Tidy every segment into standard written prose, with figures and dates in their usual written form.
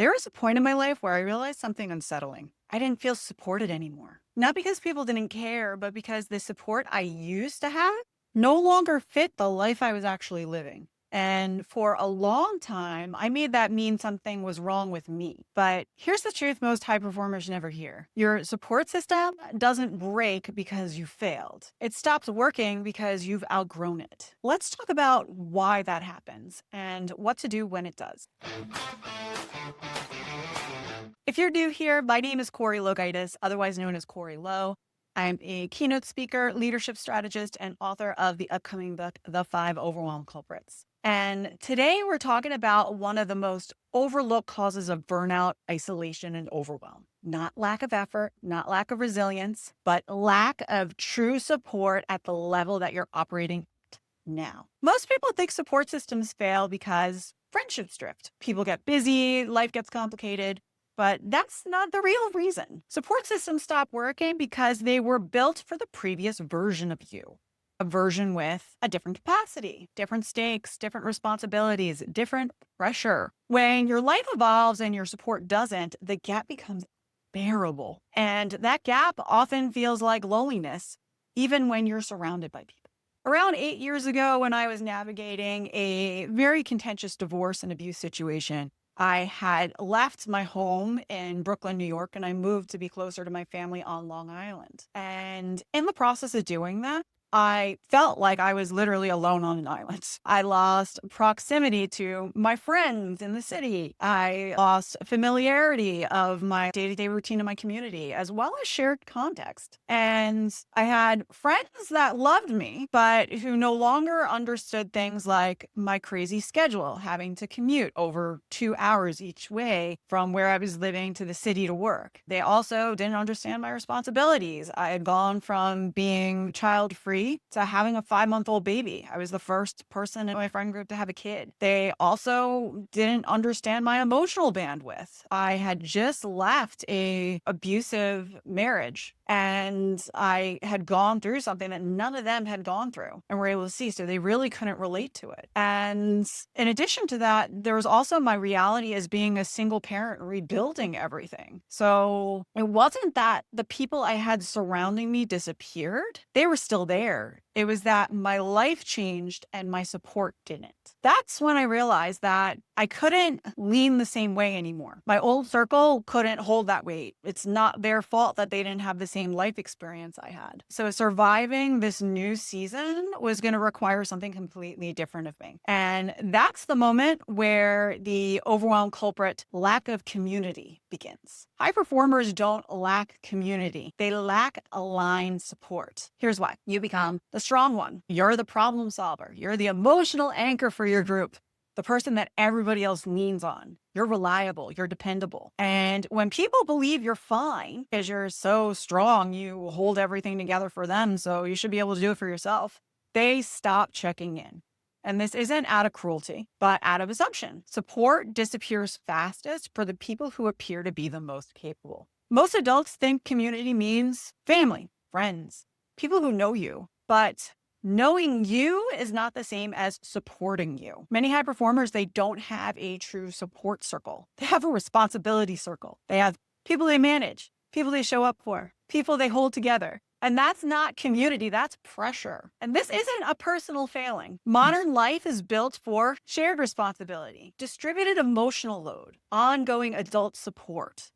There was a point in my life where I realized something unsettling. I didn't feel supported anymore. Not because people didn't care, but because the support I used to have no longer fit the life I was actually living. And for a long time, I made that mean something was wrong with me. But here's the truth most high performers never hear. Your support system doesn't break because you failed. It stops working because you've outgrown it. Let's talk about why that happens and what to do when it does. If you're new here, my name is Corrie Logaitis, otherwise known as Corrie Low. I'm a keynote speaker, leadership strategist, and author of the upcoming book, The 5 Overwhelm Culprits. And today we're talking about one of the most overlooked causes of burnout, isolation, and overwhelm. Not lack of effort, not lack of resilience, but lack of true support at the level that you're operating at now. Most people think support systems fail because friendships drift. People get busy, life gets complicated. But that's not the real reason. Support systems stop working because they were built for the previous version of you. A version with a different capacity, different stakes, different responsibilities, different pressure. When your life evolves and your support doesn't, the gap becomes bearable. And that gap often feels like loneliness, even when you're surrounded by people. Around 8 years ago, when I was navigating a very contentious divorce and abuse situation, I had left my home in Brooklyn, New York, and I moved to be closer to my family on Long Island. And in the process of doing that, I felt like I was literally alone on an island. I lost proximity to my friends in the city. I lost familiarity of my day-to-day routine in my community, as well as shared context. And I had friends that loved me, but who no longer understood things like my crazy schedule, having to commute over 2 hours each way from where I was living to the city to work. They also didn't understand my responsibilities. I had gone from being child-free to having a 5-month-old baby. I was the first person in my friend group to have a kid. They also didn't understand my emotional bandwidth. I had just left a abusive marriage, and I had gone through something that none of them had gone through and were able to see. So they really couldn't relate to it. And in addition to that, there was also my reality as being a single parent rebuilding everything. So it wasn't that the people I had surrounding me disappeared. They were still there. It was that my life changed and my support didn't. That's when I realized that I couldn't lean the same way anymore. My old circle couldn't hold that weight. It's not their fault that they didn't have the same life experience I had. So surviving this new season was going to require something completely different of me. And that's the moment where the overwhelm culprit lack of community begins. High performers don't lack community. They lack aligned support. Here's why. You become the strong one. You're the problem solver. You're the emotional anchor for your group, the person that everybody else leans on. You're reliable. You're dependable. And when people believe you're fine because you're so strong, you hold everything together for them, so you should be able to do it for yourself, they stop checking in. And this isn't out of cruelty, but out of assumption. Support disappears fastest for the people who appear to be the most capable. Most adults think community means family, friends, people who know you. But knowing you is not the same as supporting you. Many high performers, they don't have a true support circle. They have a responsibility circle. They have people they manage, people they show up for, people they hold together. And that's not community, that's pressure. And this isn't a personal failing. Modern life is built for shared responsibility, distributed emotional load, ongoing adult support,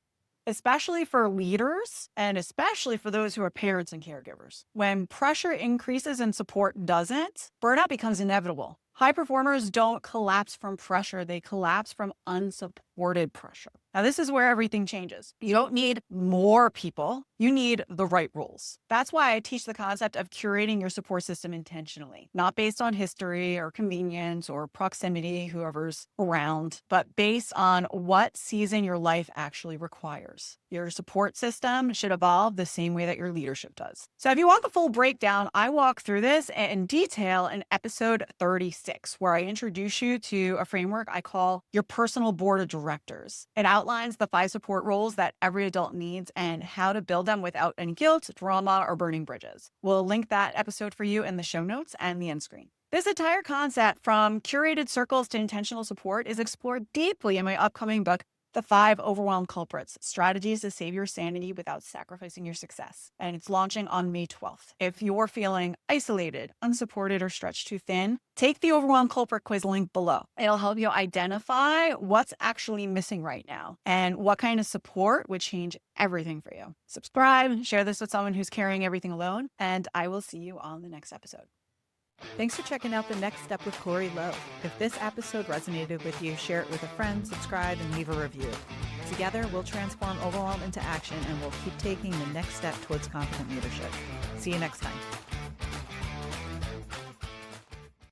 especially for leaders and especially for those who are parents and caregivers. When pressure increases and support doesn't, burnout becomes inevitable. High performers don't collapse from pressure, they collapse from unsupported pressure. Now, this is where everything changes. You don't need more people, you need the right rules. That's why I teach the concept of curating your support system intentionally, not based on history or convenience or proximity, whoever's around, but based on what season your life actually requires. Your support system should evolve the same way that your leadership does. So if you want the full breakdown, I walk through this in detail in episode 36, where I introduce you to a framework I call your personal board of directors. It outlines the 5 support roles that every adult needs and how to build them without any guilt, drama, or burning bridges. We'll link that episode for you in the show notes and the end screen. This entire concept, from curated circles to intentional support, is explored deeply in my upcoming book, The 5 Overwhelm Culprits, Strategies to Save Your Sanity Without Sacrificing Your Success. And it's launching on May 12th. If you're feeling isolated, unsupported, or stretched too thin, take the Overwhelm Culprit quiz link below. It'll help you identify what's actually missing right now and what kind of support would change everything for you. Subscribe, share this with someone who's carrying everything alone, and I will see you on the next episode. Thanks for checking out The Next Step with Corrie Lowe. If this episode resonated with you, share it with a friend, subscribe, and leave a review. Together, we'll transform overwhelm into action, and we'll keep taking the next step towards confident leadership. See you next time.